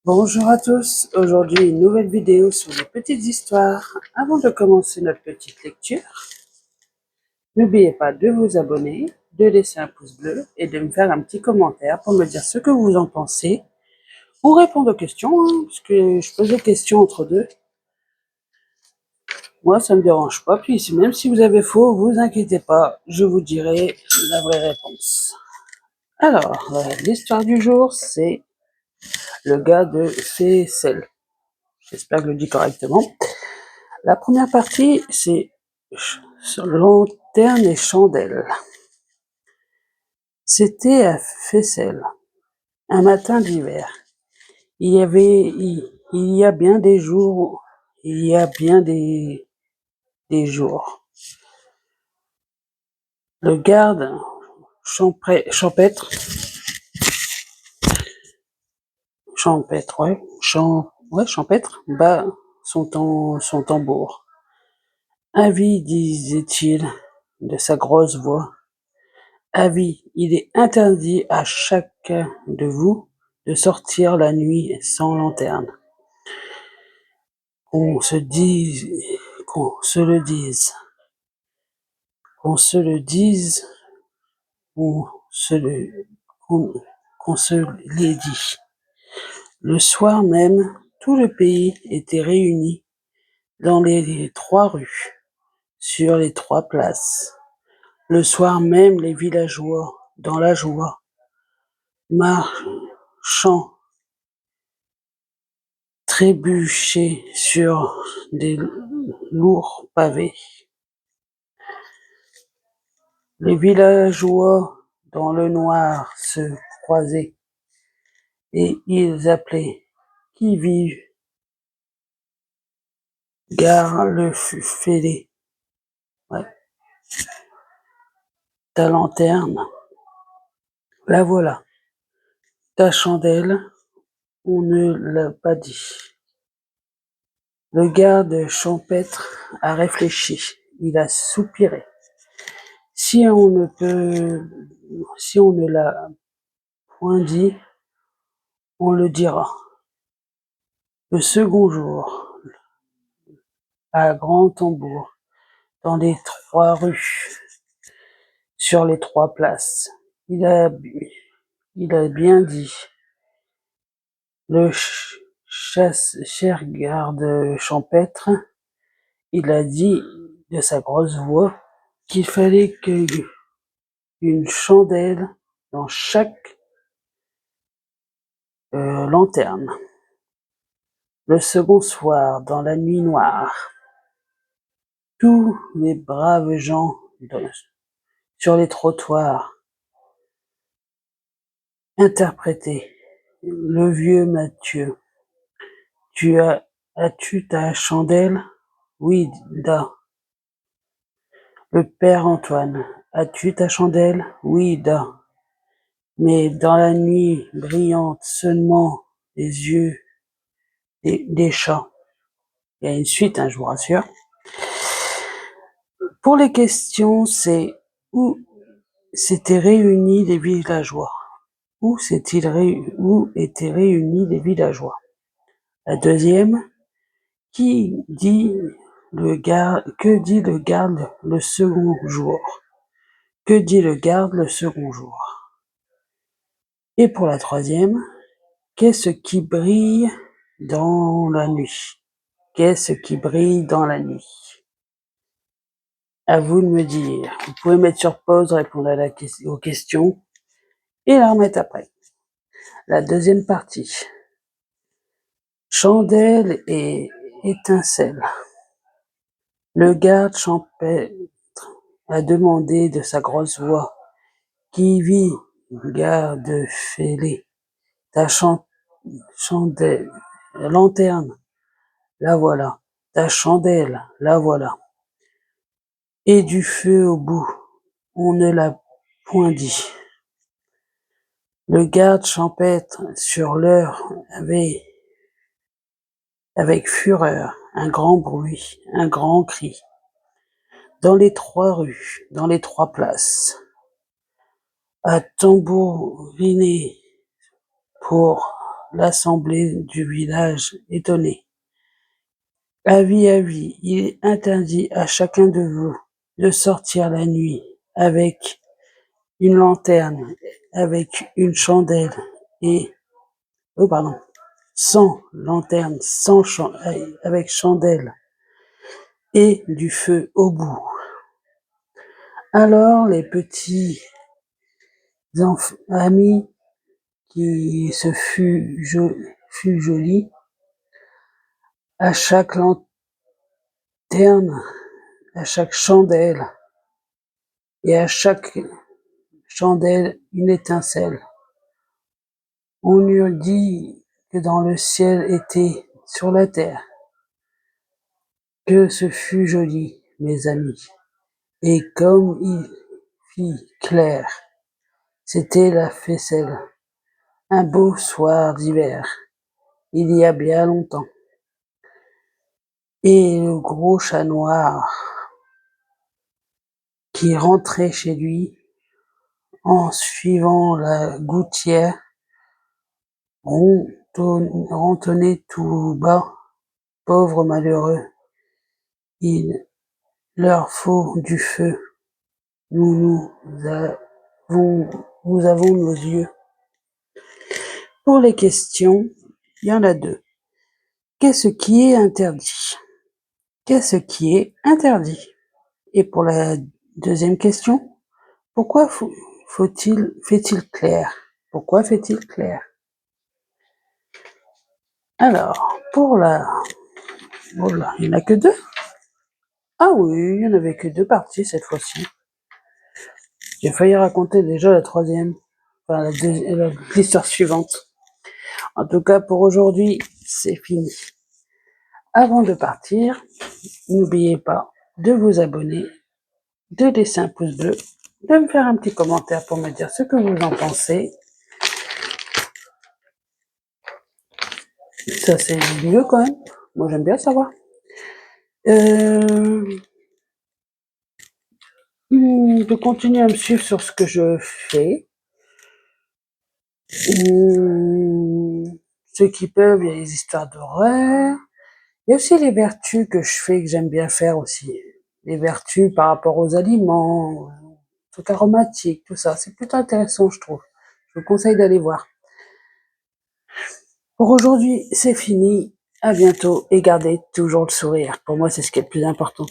Bonjour à tous, aujourd'hui une nouvelle vidéo sur les petites histoires. Avant de commencer notre petite lecture, n'oubliez pas de vous abonner, de laisser un pouce bleu et de me faire un petit commentaire pour me dire ce que vous en pensez ou répondre aux questions, parce que je pose des questions entre deux. Moi ça me dérange pas, puis même si vous avez faux, vous inquiétez pas, je vous dirai la vraie réponse. Alors, l'histoire du jour c'est le gars de Fessel. J'espère que je le dis correctement. La première partie, c'est sur lanterne et chandelle. C'était à Fessel, un matin d'hiver. Il y a bien des jours, il y a bien des jours. Le garde champêtre, bat son tambour. Avis, disait-il de sa grosse voix. Avis, il est interdit à chacun de vous de sortir la nuit sans lanterne. Qu'on se dise, qu'on se le dise, qu'on se le dise, qu'on se l'ait dit. Le soir même, tout le pays était réuni dans les 3 rues, sur les 3 places. Le soir même, les villageois, dans la joie, marchant, trébuchaient sur des lourds pavés. Les villageois, dans le noir, se croisaient, et ils appelaient: Qui vive? Gare le fêlé. Ouais. Ta lanterne, la voilà. Ta chandelle, on ne l'a pas dit. Le garde champêtre a réfléchi, il a soupiré. Si on ne l'a point dit, on le dira. Le second jour, à grand tambour, dans les 3 rues, sur les 3 places, il a bien dit. Le cher garde champêtre, il a dit de sa grosse voix qu'il fallait une chandelle dans chaque lanterne. Le second soir, dans la nuit noire, tous les braves gens sur les trottoirs interprétaient. Le vieux Mathieu, as-tu ta chandelle? Oui, da. Le père Antoine, as-tu ta chandelle? Oui, da. Mais dans la nuit brillante seulement les yeux des chats. Il y a une suite, je vous rassure. Pour les questions, c'est où s'étaient réunis les villageois? Où étaient réunis les villageois? La deuxième, que dit le garde le second jour? Que dit le garde le second jour? Et pour la troisième, qu'est-ce qui brille dans la nuit? Qu'est-ce qui brille dans la nuit? À vous de me dire. Vous pouvez mettre sur pause, répondre aux questions et la remettre après. La deuxième partie. Chandelle et étincelle. Le garde champêtre a demandé de sa grosse voix. Qui vit, garde fêlé, ta chandelle, lanterne, la voilà. Ta chandelle, la voilà. Et du feu au bout, on ne l'a point dit. Le garde champêtre sur l'heure avait, avec fureur, un grand bruit, un grand cri, dans les 3 rues, dans les 3 places, à tambouriner pour l'assemblée du village étonnée. Avis, il est interdit à chacun de vous de sortir la nuit avec une lanterne, avec une chandelle et, oh pardon, sans lanterne, avec chandelle et du feu au bout. Alors les petits amis qui fut joli, à chaque lanterne, à chaque chandelle et à chaque chandelle une étincelle. On eût dit que dans le ciel était sur la terre. Que ce fut joli, mes amis, et comme il fit clair, c'était la faisselle, un beau soir d'hiver, il y a bien longtemps. Et le gros chat noir, qui rentrait chez lui en suivant la gouttière, rantonnait tout bas, pauvre malheureux, il leur faut du feu, nous avons nos yeux. Pour les questions, il y en a deux. Qu'est-ce qui est interdit? Qu'est-ce qui est interdit? Et pour la deuxième question, pourquoi fait-il clair? Pourquoi fait-il clair? Alors, oh là, il n'y en a que deux? Ah oui, il n'y en avait que deux parties cette fois-ci. J'ai failli raconter déjà la troisième, enfin l'histoire suivante. En tout cas, pour aujourd'hui, c'est fini. Avant de partir, n'oubliez pas de vous abonner, de laisser un pouce bleu, de me faire un petit commentaire pour me dire ce que vous en pensez. Ça, c'est mieux quand même. Moi, j'aime bien savoir. De continuer à me suivre sur ce que je fais. Ceux qui peuvent, il y a les histoires d'horreur. Il y a aussi les vertus que je fais, que j'aime bien faire aussi. Les vertus par rapport aux aliments, trucs aromatiques, tout ça. C'est plutôt intéressant, je trouve. Je vous conseille d'aller voir. Pour aujourd'hui, c'est fini. À bientôt et gardez toujours le sourire. Pour moi, c'est ce qui est le plus important.